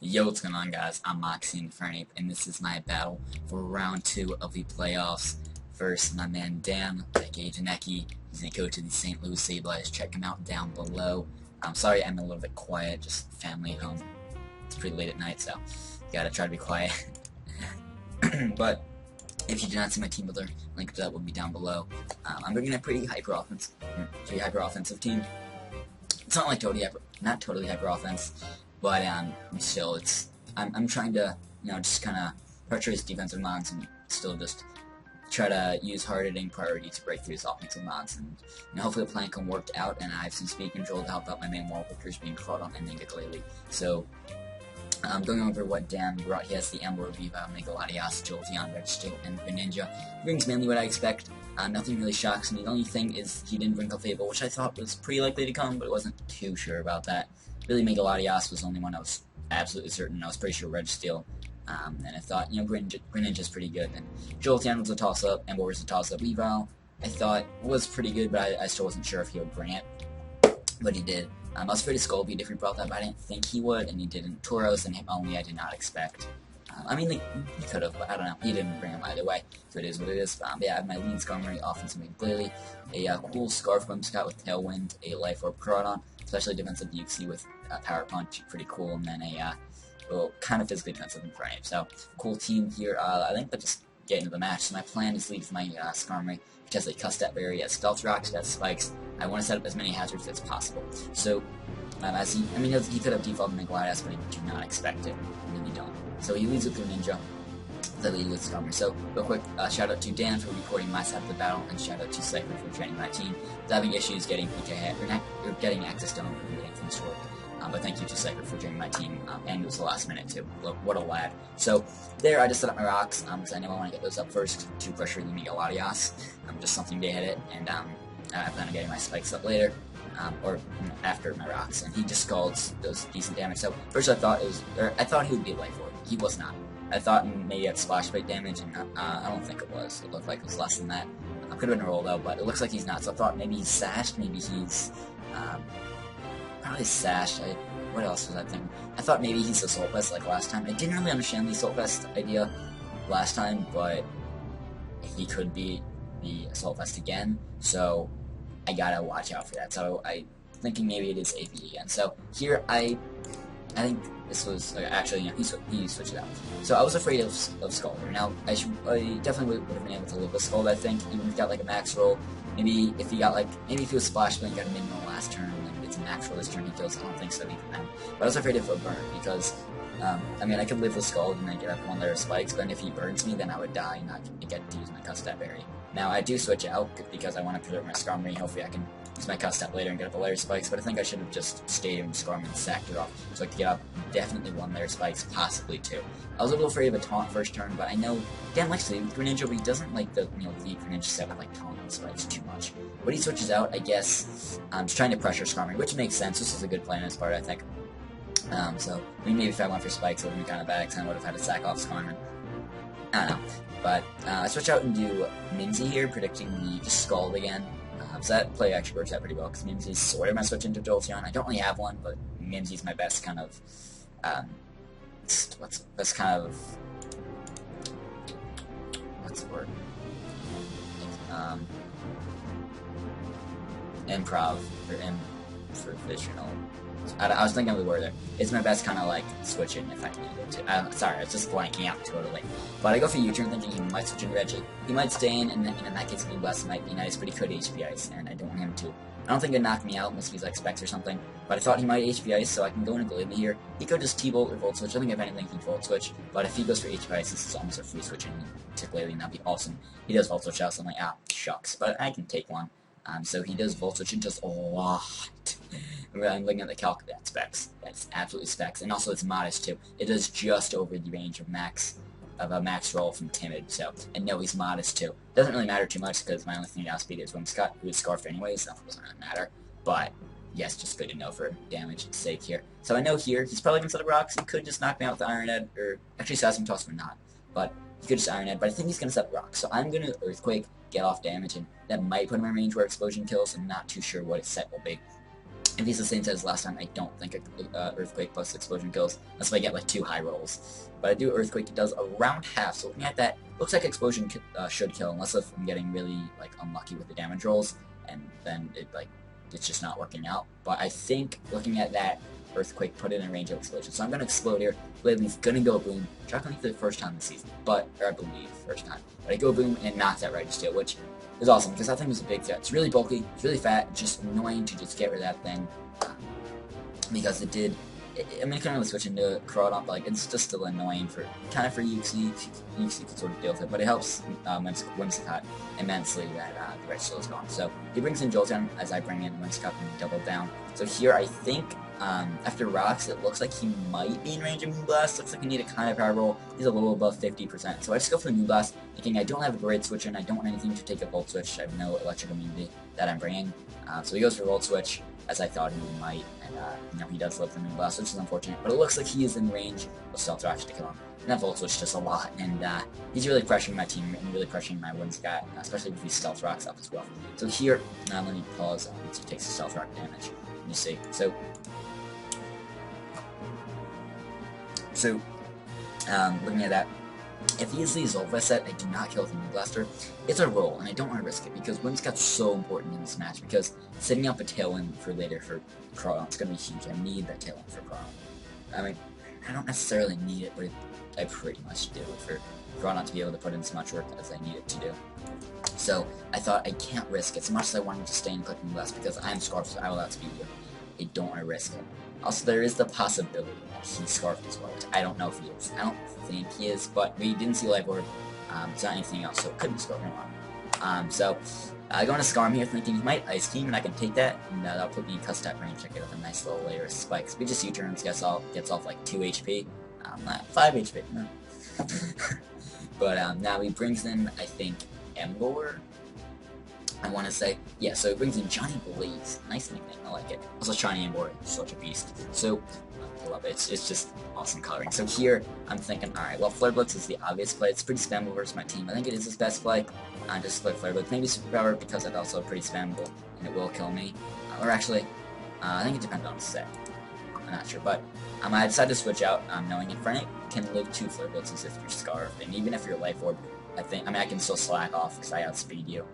Yo, what's going on, guys? I'm Moxie Infernape, and this is my battle for round 2 of the playoffs versus my man Dan, aka Janecki. He's going to go to the St. Louis Sableyes. Check him out down below. I'm sorry I'm a little bit quiet, just family at home. It's pretty late at night, so gotta try to be quiet. But if you do not see my team builder, link to that will be down below. I'm bringing a pretty hyper offensive team. It's not like not totally hyper offense, but still, I'm trying to just kind of pressure his defensive mods and still just try to use hard hitting priority to break through his offensive mods, and hopefully the plan can work out. And I have some speed control to help out my main wall workers being caught on ending it lately. So going over what Dan brought, he has the Amber Viva, Megaladios, Jolteon, Red Steel, and Greninja. He brings mainly what I expect. Nothing really shocks me. The only thing is he didn't bring Pokebowl, which I thought was pretty likely to come, but I wasn't too sure about that. Really, Megaladios was the only one I was absolutely certain. I was pretty sure Red Steel. And I thought, Greninja's pretty good. And Jolteon was a toss-up, and Amber was a toss-up. Weavile, I thought, was pretty good, but I still wasn't sure if he would bring it. But he did. I was afraid of Skullbeat if he brought that, but I didn't think he would, and he didn't. Tauros and him only I did not expect. I mean, he could have, but I don't know. He didn't bring him either way, so it is what it is. Yeah, I have my lead Skarmory, offensive Glalie, a cool Scarf Scott with Tailwind, a Life Orb Groudon, especially defensive Uxie with Power Punch, pretty cool, and then a kind of physically defensive Infernape. So, cool team here. I think let's just get into the match. So my plan is to lead with my Skarmory, which has a Custap Berry, has Stealth Rocks, has Spikes. I want to set up as many hazards as possible. So, he could have defaulted Megaladios, but I do not expect it. I really don't. So he leads with Greninja. I lead with Skarmory. So, real quick, shout out to Dan for recording my side of the battle, and shout out to Cypher for training my team. If having issues getting getting access to him and getting things to work. But thank you to Cypher for joining my team, and it was the last minute too. What a lad. So there, I just set up my rocks, because I know I want to get those up first to pressure the Megaladios. Just something to hit it, and I plan on getting my spikes up later, or after my rocks. And he just scalds those decent damage. So first I thought he would be a Life Orb. He was not. I thought maybe he had Splash Bite damage, and I don't think it was. It looked like it was less than that. Could have been a roll though, but it looks like he's not. So I thought maybe he's sashed, maybe he's probably sashed. What else was I thinking? I thought maybe he's Assault Vest like last time. I didn't really understand the Assault Vest idea last time, but he could be the Assault Vest again, so I gotta watch out for that. So I thinking maybe it is AP again. So here I think this was actually he switched it out. So I was afraid of Scalder. Now I definitely would have been able to live with Scald. I think even if he got like a max roll. Maybe if he was Splash Bite and got a min roll last turn, and it's a max roll this turn, he kills. I don't think so even then. But I was afraid of a burn because, I could live with Scald and then get up one layer of spikes, but if he burns me, then I would die and not get to use my Custap Berry. Now, I do switch out because I want to preserve my Skarmory. Hopefully I can use my Custap later and get up a layer of spikes, but I think I should have just stayed in Skarmory and sacked it off so I could get up definitely one layer of spikes, possibly two. I was a little afraid of a taunt first turn, but I know Dan likes to lead Greninja, but he doesn't like the lead Greninja set with taunt and spikes too much. But he switches out, I guess, just trying to pressure Skarmory, which makes sense. This is a good plan on his part, I think. So maybe if I went for spikes, it would have been kind of bad, because I would have had to sack off Skarmory. I don't know. But I switch out and do Mimsy here, predicting the Scald again. So that play actually works out pretty well, because Mimsy's sort of my switch into Jolteon. I don't really have one, but Mimsy's my best kind of, what's the word? Improv, or improvisational. I was thinking of the word there. It's my best kind of switching if I needed to. Sorry, I was just blanking out totally. But I go for U-turn thinking he might switch into Reggie. He might stay in, and in that case, Blue Blast might be nice, but he could HP Ice, and I don't want him to. I don't think it'd knock me out unless he's Specs or something, but I thought he might HP Ice, so I can go into Glalie here. He could just T-Volt or Volt Switch. I think if anything, he'd Volt Switch, but if he goes for HP Ice, this is almost a free switch to Glalie, and that'd be awesome. He does Volt Switch out, so I'm like, shucks, but I can take one. So he does Volt Switch and does a lot. I'm looking at the calc, that's Specs. That's absolutely Specs, and also it's modest too. It does just over the range of a max roll from Timid, so, and no, he's modest too. Doesn't really matter too much, because my only thing to outspeed is Whimsicott, who is Scarfed anyways, so it doesn't really matter. But, yes, just good to know for damage's sake here. So I know here, he's probably going to set up rocks. He could just knock me out with the Iron Head, or actually Seismic Toss or not. But he could just Iron Head, but I think he's going to set up rocks. So I'm going to Earthquake, get off damage, and that might put him in range where Explosion kills. I'm not too sure what his set will be. If he's the same set as last time, I don't think Earthquake plus Explosion kills, unless if I get like 2 high rolls. But I do Earthquake, it does around half, so looking at that, looks like Explosion should kill, unless if I'm getting really like unlucky with the damage rolls, and then it's just not working out. But I think, looking at that, Earthquake put it in range of Explosion. So I'm going to explode here. Bladely's going to go boom. Shocking for the first time this season, but, or I believe, first time. But I go boom and knocks that right steel, which is awesome, because that thing was a big threat. It's really bulky, it's really fat, just annoying to just get rid of that thing. Because it did, I mean, it couldn't really switch into Crawdon, but like, it's just still annoying for, kind of for Yuxi. Yuxi can sort of deal with it, but it helps Whimsicott immensely that the red steel is gone. So he brings in Jolteon as I bring in Whimsicott and double down. So here I think, after Rocks, it looks like he might be in range of Moonblast. Looks like I need a kind of power roll. He's a little above 50%. So I just go for the Moonblast, thinking I don't have a great switch and I don't want anything to take a Volt Switch. I have no electric immunity that I'm bringing. So he goes for Volt Switch, as I thought he might, and you know, he does live the Moonblast, which is unfortunate, but it looks like he is in range of Stealth Rocks to kill him. And that Volt Switch does a lot, and he's really pressuring my team, and really pressuring my Whimsicott, especially with these Stealth Rocks up as well. So here, let me pause, so he takes the Stealth Rock damage. You see, so looking at that, if he is the Zolva set, I do not kill the Moonblaster. It's a roll, and I don't want to risk it, because Whimsicott's so important in this match, because setting up a Tailwind for later for Crawdon is going to be huge. I need that Tailwind for Crawdon. I mean, I don't necessarily need it, but I pretty much do for Crawdon to be able to put in as much work as I need it to do. So I thought I can't risk it, as much as I wanted to stay and click Moonblast, because I am Scarfed, so I will outspeed you. I don't want to risk it. Also, there is the possibility that he's Scarfed as well, which I don't know if he is. I don't think he is, but we didn't see Life Orb. It's not anything else, so it could be Scarfed or not. So I go into Scarm here, thinking he might Ice Team, and I can take that, and that'll put me in Custap range. I get with a nice little layer of spikes. We just U-turns, gets off like 2 HP. 5 HP, no. But now he brings in, I think, Embor. I want to say, yeah, so it brings in Johnny Blaze. Nice nickname, I like it. Also, Shiny Embor is such a beast. So, I love it. It's just awesome coloring. So here, I'm thinking, alright, well, Flare Blitz is the obvious play. It's pretty spammable versus my team. I think it is his best play. Just play Flare Blitz. Maybe Superpower, because it's also pretty spammable, and it will kill me. Or actually, I think it depends on the set. I'm not sure, but I decided to switch out, knowing Infernape can live 2 Flare Blitzes if you're Scarfed, and even if you're Life Orb, I I can still slack off because I outspeed you.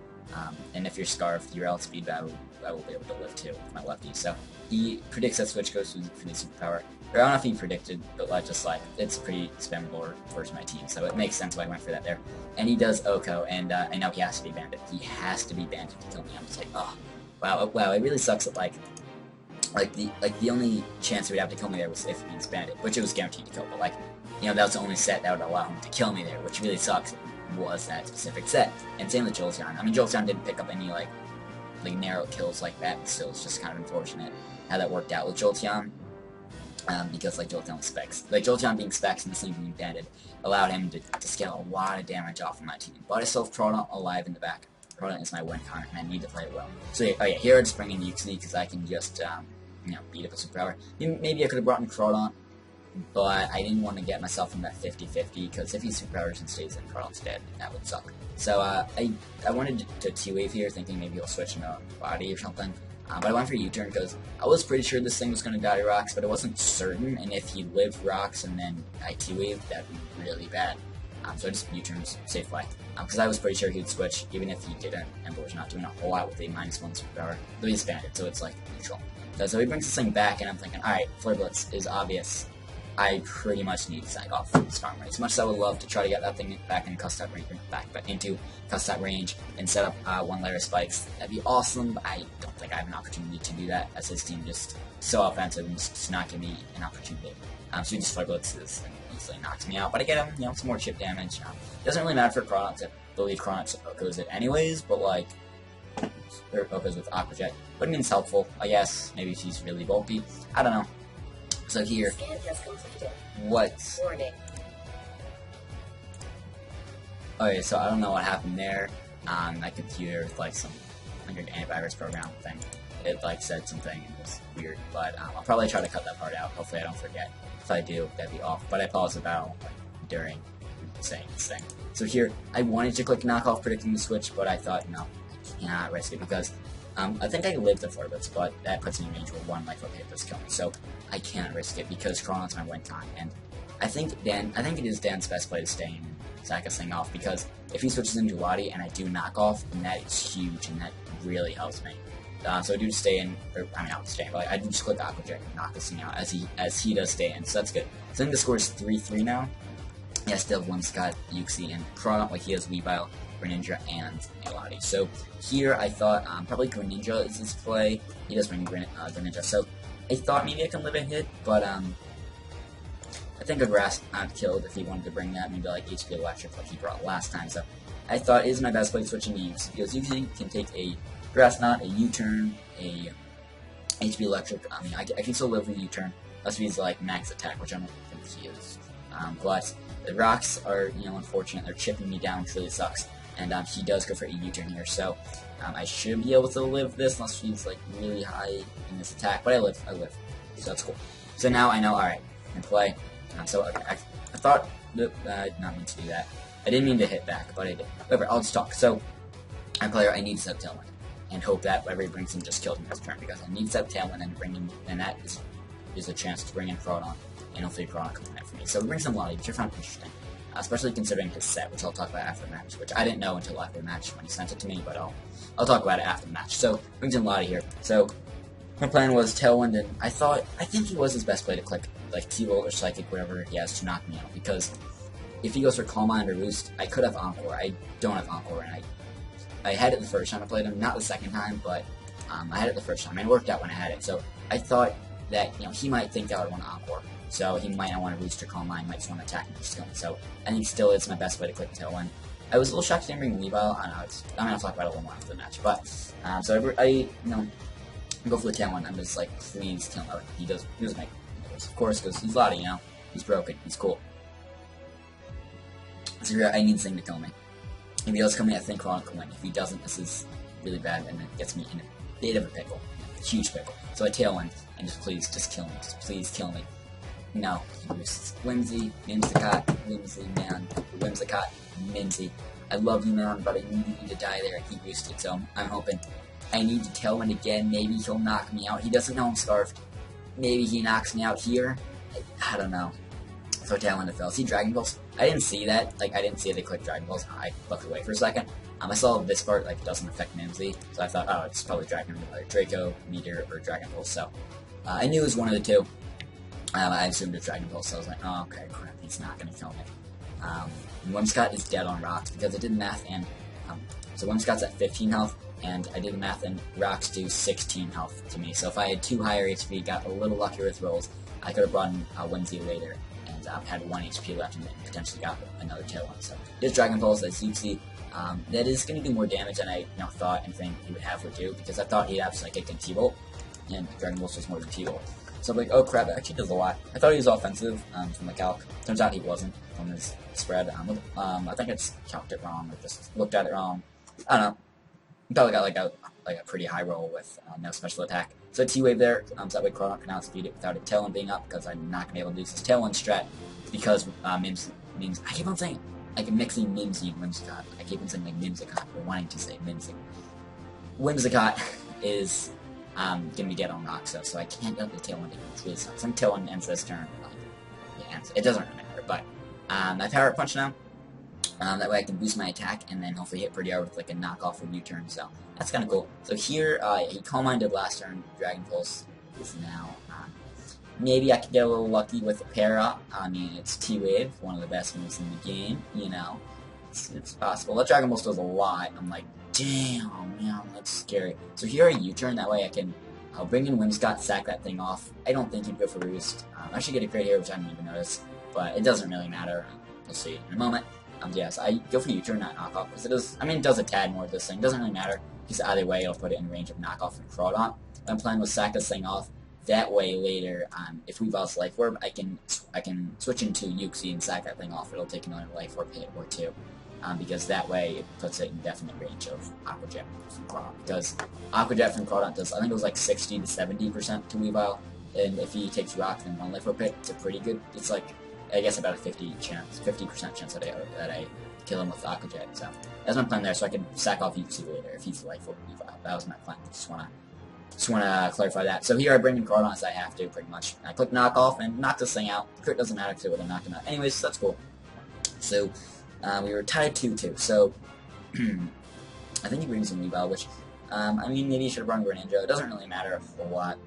And if you're Scarfed, your outspeed, I will be able to live 2 with my lefty. So he predicts that switch goes for the Superpower. Or I don't know if he predicted, but just like, it's pretty spammable versus my team, so it makes sense why I went for that there. And he does Oko, and I know he has to be Bandit. He has to be Bandit to kill me. I'm just like, oh, wow, it really sucks that the only chance he would have to kill me there was if he's Bandit, which it was guaranteed to kill, but like, you know, that was the only set that would allow him to kill me there, which really sucks, was that specific set. And same with Jolteon. I mean, Jolteon didn't pick up any like narrow kills like that, still it's just kind of unfortunate how that worked out with Jolteon. Because like Jolteon was specs. Like Jolteon being specs and the same being banded allowed him to scale a lot of damage off of my team. But I still have Crawdon alive in the back. Crawdon is my win con, and I need to play it well. So yeah, here I just bring in Yuxi because I can just you know, beat up a superpower. Maybe I could have brought in Crawdon, but I didn't want to get myself in that 50-50 because if he superpowers and stays in, Crawdon's dead. That would suck. So I wanted to T-Wave here, thinking maybe he'll switch into Body or something. But I went for U-turn because I was pretty sure this thing was going to die to Rocks, but it wasn't certain, and if he lived Rocks and then I T-Wave, that'd be really bad. So I just U-turns, safe play. Because I was pretty sure he'd switch, even if he didn't. Emperor's not doing a whole lot with a -1 superpower, though he's banded, so it's like neutral. So he brings this thing back, and I'm thinking, alright, Flare Blitz is obvious. I pretty much need to side off Storm Ray. As much as I would love to try to get that thing back in Custap range, into Custap range and set up 1 layer of spikes, that'd be awesome, but I don't think I have an opportunity to do that, as his team just so offensive and just not give me an opportunity. So he just Flare Blitzes and easily knocks me out, but I get him, you know, some more chip damage. It doesn't really matter for Crawdon, I believe Crawdon goes it anyways, but like, or goes with Aqua Jet. But it means helpful, I guess. Maybe she's really bulky. I don't know. So here, what? Okay, so I don't know what happened there. My computer with like some antivirus program thing, it like said something and it was weird. But I'll probably try to cut that part out. Hopefully I don't forget. If I do, that'd be off. But I paused the battle during saying this thing. So here, I wanted to click knockoff predicting the switch, but I thought no, I cannot risk it because I think I live the Flarbits, but that puts me in range where 1 life orb hit does kill me, so I can't risk it because Chronon's my win time, and I think it is Dan's best play to stay in and sack this thing off, because if he switches into Lottie and I do knock off, then that is huge, and that really helps me. So I do stay in, or I mean not stay in, but I do just click Aqua Jet and knock this thing out as he does stay in, so that's good. So I think the score is 3-3 now. Yeah, still have Whimsicott, Uxie, and Crawdaunt, like he has Weavile, Greninja, and Lottie. So here I thought probably Greninja is his play. He does bring Greninja, so I thought maybe I can live a hit, but I think a Grass Knot killed if he wanted to bring that, maybe like HP Electric like he brought last time. So I thought it is my best play switching to Uxie, because Uxie can take a Grass Knot, a U-turn, a HP Electric. I mean, I can still live with U-turn, unless he's like max attack, which I don't think he is. But the rocks are, unfortunate. They're chipping me down, which really sucks. And he does go for a U-turn here, so I should be able to live this unless she's like really high in this attack. But I live, so that's cool. So now I know, alright, I can play. So okay, I thought that I did not mean to do that. I didn't mean to hit back, but I did. Whatever, I'll just talk. So I need to set Tailwind and hope that whatever he brings in just kills me this turn, because I need to set Tailwind and bring him, and that is a chance to bring in Crawdaunt, and hopefully Crawdaunt comes in for me. So we bring some Lottie, which I found interesting. Especially considering his set, which I'll talk about after the match, which I didn't know until after the match when he sent it to me, but I'll talk about it after the match. So, brings in Lottie here. So, my plan was Tailwind, and I think he was his best play to click, like, T-Volt or Psychic, whatever he has to knock me out, because if he goes for Calm Mind or Roost, I could have Encore. I don't have Encore, and I had it the first time I played him, not the second time, but I had it the first time, and it worked out when I had it. So, I thought that, he might think that I would want Encore. So he might not want to Roost or Calm Mind, might just want to attack and just kill me. So I think still it's my best way to click Tailwind. I was a little shocked to bring Weavile. I know I'm gonna talk about it a little more after the match, but so I go for the Tailwind. I'm just like, please kill him. He does make it, of course, because he's Lottie, he's broken, he's cool. So here I need this thing to kill me. If he does kill me, I think Crawdaunt can win. If he doesn't, this is really bad, and it gets me in a bit of a pickle, a huge pickle. So I Tailwind and just please kill me, just please kill me. No, Whimsy, Whimsicott, Whimsy, man, Whimsicott, Mimsy. I love you, man, but I need you to die there, and he boosted, so I'm hoping. I need to Tailwind again, maybe he'll knock me out. He doesn't know I'm Scarfed. Maybe he knocks me out here. I don't know. So Tailwind to fail. See Dragon Balls? I didn't see that. Like, I didn't see they click Dragon Balls. I looked away for a second. I saw this part, like, it doesn't affect Mimsy, so I thought, oh, it's probably Draco, Meteor, or Dragon Balls, so I knew it was one of the two. I assumed it's Dragon Ball, so I was like, oh, okay, crap, he's not going to kill me. Whimsicott is dead on rocks, because I did the math, and, so Whimsicott's at 15 health, and I did the math, and rocks do 16 health to me, so if I had 2 higher HP, got a little luckier with rolls, I could have brought in Whimsy later, and had 1 HP left, and then potentially got another Tailwind. So, this Dragon Balls, as you see, that is going to do more damage than I thought and think he would do, because I thought he'd have Psychic and T-Volt, and Dragon Balls was more than T-Volt. So I'm like, oh crap, it actually does a lot. I thought he was offensive from the calc. Turns out he wasn't from his spread. I think I just calced it wrong, or just looked at it wrong. I don't know. He probably got like a pretty high roll with no special attack. So T-Wave there, so that way Crawdaunt can outspeed it without a Tailwind being up, because I'm not going to be able to use this Tailwind strat, because Mims, I keep on saying, like mixing Mimsy and Whimsicott. I keep on saying like Mimsicott, or wanting to say Mimsy. Whimsicott is gonna be dead on rocks, so I can't get the Tailwind, which really sucks. Some Tailwind ends this turn. It doesn't really matter, but I Power Punch now. That way I can boost my attack and then hopefully hit pretty hard with like a knockoff or U-turn, so that's kind of cool. So here, he Calm Minded last turn, Dragon Pulse is now. Maybe I could get a little lucky with a Para. I mean, it's T-Wave, one of the best moves in the game, It's possible. That Dragon Pulse does a lot. I'm like, damn, man, that's scary. So here I U-turn, that way I'll bring in Whimsicott, sack that thing off. I don't think he'd go for Roost. I should get a crit here, which I didn't even notice, but it doesn't really matter. We'll see in a moment. Yes, I go for U-turn, not knockoff, because it does a tad more of this thing. It doesn't really matter, because either way, it'll put it in range of knockoff and Crawdaunt. My plan was sack this thing off. That way, later, if Weavile's Life Orb, I can switch into Uxie and sack that thing off. It'll take another Life Orb hit or two. Because that way it puts it in definite range of Aqua Jet from Crawdaunt. Because Aqua Jet from Crawdaunt does, I think it was like 60 to 70% to Weavile, and if he takes Rock and 1 Life Orb hit, it's a pretty good, it's like, I guess about a 50% chance that I kill him with Aquajet. So that's my plan there, so I can sack off UC later if he's delightful. That was my plan. Just wanna clarify that. So here I bring in Cardon as I have to, pretty much. I click knock off and knock this thing out. Crit doesn't matter because it would have knocked him out. Anyways, so that's cool. So we were tied 2-2. So I think he brings in Weebell, which I mean maybe he should have brought Greninja. It doesn't really matter a whole lot.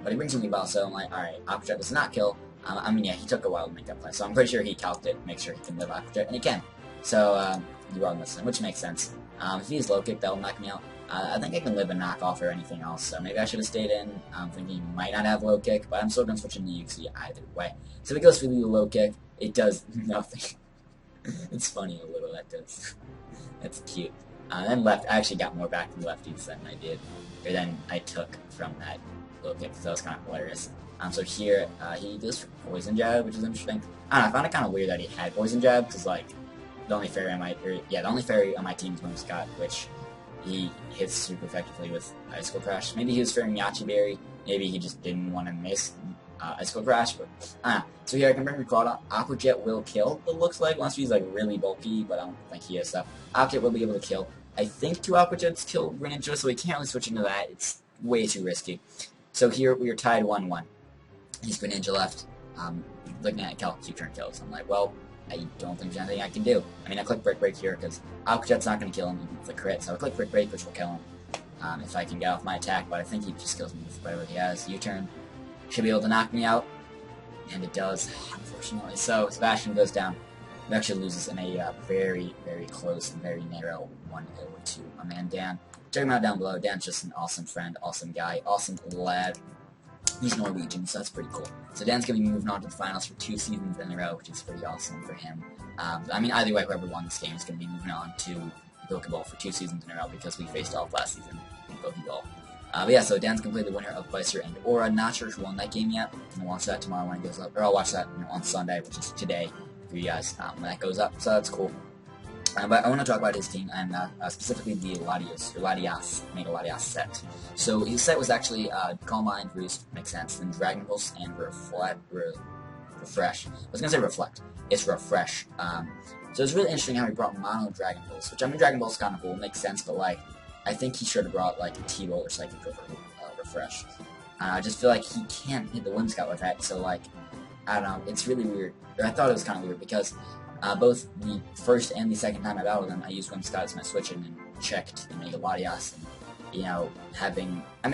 But he brings in Weebell, so I'm like, alright, Aquajet does not kill. I mean, yeah, he took a while to make that play, so I'm pretty sure he calced it, make sure he can live Aquajet, and he can. So, he brought this in, which makes sense. If he's low kick, that'll knock me out. I think I can live a knockoff or anything else, so maybe I should have stayed in. I'm thinking he might not have low kick, but I'm still going to switch into UC either way. So if it goes for the low kick, it does nothing. It's funny a little, that does. That's cute. Then left, I actually got more back from lefties than I did, or than I took from that low kick, so that was kind of hilarious. So here, he does Poison Jab, which is interesting. I don't know, I found it kind of weird that he had Poison Jab, because, like, the only fairy on my team is Scott, which he hits super effectively with Icicle Crash. Maybe he was fearing Yachi Berry, maybe he just didn't want to miss Icicle Crash, but, So here I can bring Recrawd. Aquajet will kill, it looks like, unless he's, like, really bulky, but I don't think he is, so Aquajet will be able to kill. I think 2 Aquajets kill Greninja, so we can't really switch into that, it's way too risky. So here, we are tied 1-1. He's Greninja left, looking at Cal 2-turn kills. I'm like, well, I don't think there's anything I can do. I mean, I click Brick Break here, because Aquajet's not going to kill him even with a crit, so I click Brick Break, which will kill him, if I can get off my attack, but I think he just kills me with whatever he has. U-turn should be able to knock me out, and it does, unfortunately. So, Sebastian goes down. He actually loses in a very, very close and very narrow 1-0 to my man Dan. Check him out down below. Dan's just an awesome friend, awesome guy, awesome lad. He's Norwegian, so that's pretty cool. So Dan's going to be moving on to the finals for 2 seasons in a row, which is pretty awesome for him. I mean, either way, whoever won this game is going to be moving on to Pokeball for 2 seasons in a row because we faced off last season in Pokeball. But yeah, so Dan's completely the winner of Vicer and Aura. Not sure who won that game yet. I'm going to watch that tomorrow when it goes up. Or I'll watch that on Sunday, which is today for you guys when that goes up. So that's cool. But I want to talk about his team, and specifically the Mega Latias set. So his set was actually Calm Mind, Roost, makes sense, then Dragon Pulse, and Refresh. I was going to say Reflect. It's Refresh. So it's really interesting how he brought Mono Dragon Pulse, which, I mean, Dragon Pulse is kind of cool, makes sense, but, like, I think he should have brought, like, a T-Roll or Psychic over Refresh. I just feel like he can't hit the Whimsicott with that, so, like, I don't know, it's really weird. Or I thought it was kind of weird, because both the first and the second time I battled him, I used Whimsicott as my switch in and checked the Mega Latias, and, you know, I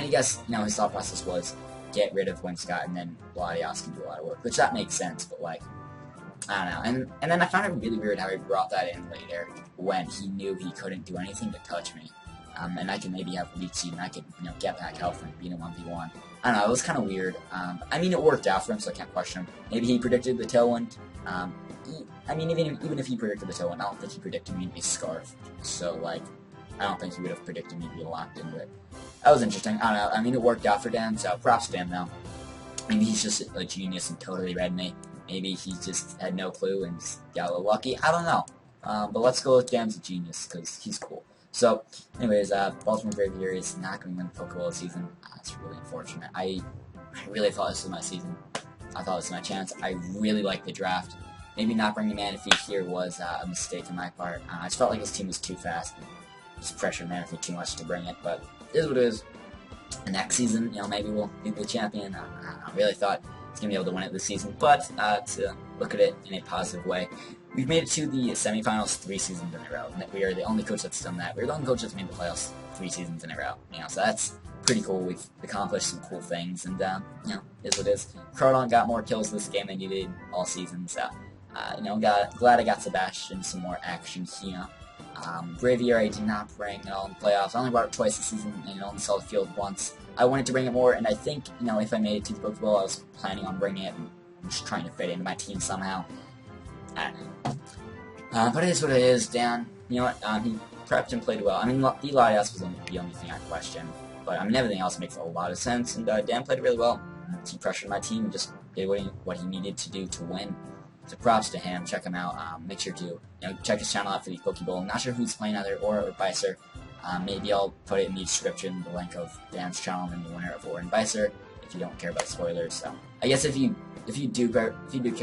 guess, you know, his thought process was get rid of Whimsicott and then Latias can do a lot of work, which that makes sense, but, like, I don't know. And then I found it really weird how he brought that in later when he knew he couldn't do anything to touch me. And I could maybe have Leech Seed and I could, you know, get back health and beat him 1v1. I don't know, it was kind of weird. I mean, it worked out for him, so I can't question him. Maybe he predicted the Tailwind. I mean, even if he predicted the Tailwind, I don't think he predicted me to be Scarf. So, like, I don't think he would have predicted me to be locked into it. That was interesting. I don't know. I mean, it worked out for Dan, so props to him, though. Maybe he's just a genius and totally read me. Maybe he just had no clue and just got a little lucky. I don't know. But let's go with Dan's a genius, because he's cool. So, anyways, Baltimore Braviaries is not going to win the Pokeball this season. It's really unfortunate. I really thought this was my season. I thought this was my chance. I really liked the draft. Maybe not bringing Manaphy here was a mistake on my part. I just felt like his team was too fast. Just pressured Manaphy too much to bring it, but it is what it is. And next season, you know, maybe we'll be the champion. I really thought he's going to be able to win it this season, but to look at it in a positive way, we've made it to the semifinals 3 seasons in a row. We are the only coach that's done that. We're the only coach that's made the playoffs 3 seasons in a row. You know, so that's pretty cool. We've accomplished some cool things, and you know, it is what it is. Cardon got more kills this game than you did all season, so you know, glad I got Sebastian some more action here. Braviary did not bring it all in the playoffs. I only brought it twice this season, and only saw the field once. I wanted to bring it more, and I think, you know, if I made it to the Pokeball, I was planning on bringing it and just trying to fit it into my team somehow. I don't know. But it is what it is. Dan, you know what, he prepped and played well. I mean, the Latias was the only thing I questioned, but I mean, everything else makes a lot of sense, and Dan played really well. He pressured my team and just did what he needed to do to win. So props to him. Check him out. Make sure to, you know, check his channel out for the Pokeball. I'm not sure who's playing either Aura or Vicer. Maybe I'll put it in the description, the link of Dan's channel and the winner of Aura and Vicer. if you don't care about spoilers. So I guess if you do care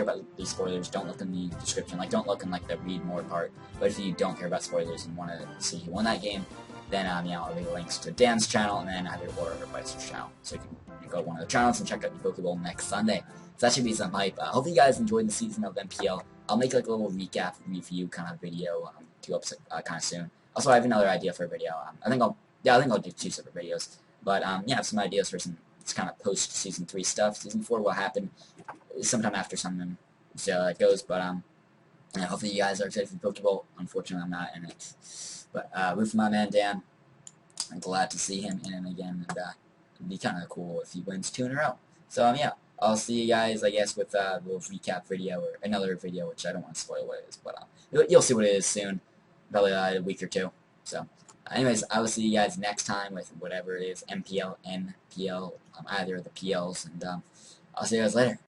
about these spoilers, don't look in the description. Like, don't look in like the read more part. But if you don't care about spoilers and want to see who won that game, then I'll leave links to Dan's channel and then either or Vicer's channel, so you can go to one of the channels and check out the Pokeball next Sunday. So that should be some hype. Hopefully you guys enjoyed the season of MPL. I'll make like a little recap review kind of video kind of soon. Also, I have another idea for a video. I think I'll do 2 separate videos. But I have some ideas for some kind of post Season 3 stuff. Season 4 will happen sometime after something, so that goes. But hopefully you guys are excited for the Pokeball. Unfortunately, I'm not in it. But root for my man Dan. I'm glad to see him in it again, and it'd be kind of cool if he wins 2 in a row. So yeah, I'll see you guys, I guess, with a little recap video or another video, which I don't want to spoil what it is, but you'll see what it is soon, probably a week or 2. So, anyways, I will see you guys next time with whatever it is, MPL, NPL, either of the PLs, and I'll see you guys later.